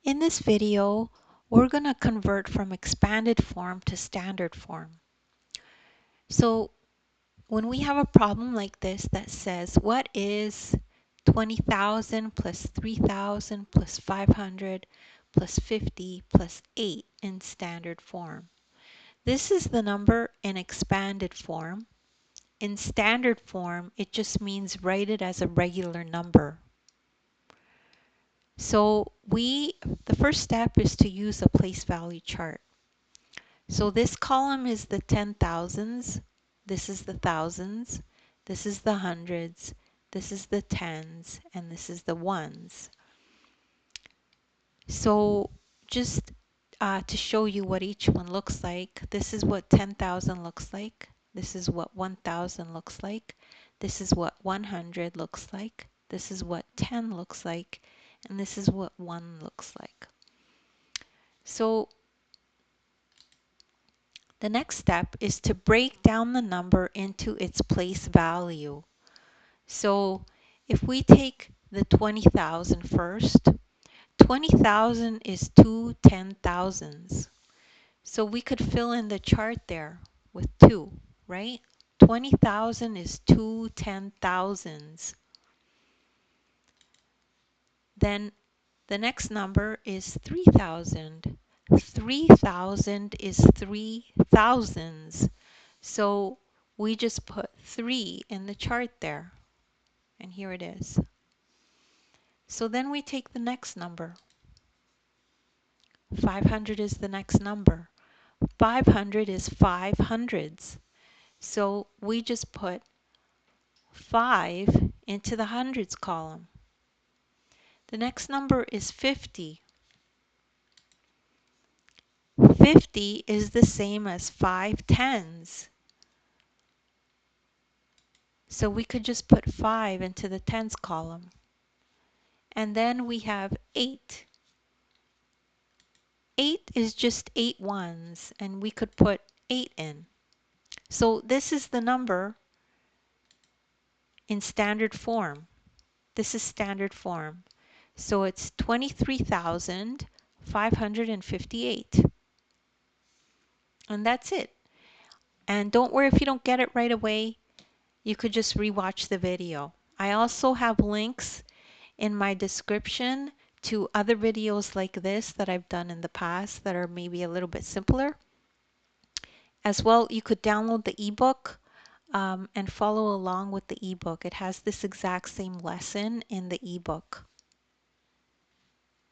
In this video, we're going to convert from expanded form to standard form. So when we have a problem like this that says, what is 20,000 plus 3,000 plus 500 plus 50 plus 8 in standard form? This is the number in expanded form. In standard form, it just means write it as a regular number. So the first step is to use a place value chart. So this column is the 10,000s, this is the thousands, this is the hundreds, this is the tens, and this is the ones. So just to show you what each one looks like, this is what 10,000 looks like, this is what 1,000 looks like, this is what 100 looks like, this is what 10 looks like, and this is what 1 looks like. So the next step is to break down the number into its place value. So if we take the 20,000 first, 20,000 is 2 10,000s. So we could fill in the chart there with 2, right? 20,000 is 2 10,000s. Then the next number is 3,000. 3,000 is 3 thousands. So we just put 3 in the chart there. And here it is. So then we take the next number. 500 is the next number. 500 is 5 hundreds. So we just put 5 into the hundreds column. The next number is 50. 50 is the same as 5 tens. So we could just put 5 into the tens column. And then we have 8. 8 is just 8 ones, and we could put 8 in. So this is the number in standard form. This is standard form. So it's 23,558. And that's it. And don't worry if you don't get it right away. You could just rewatch the video. I also have links in my description to other videos like this that I've done in the past that are maybe a little bit simpler. As well, you could download the ebook and follow along with the ebook. It has this exact same lesson in the ebook.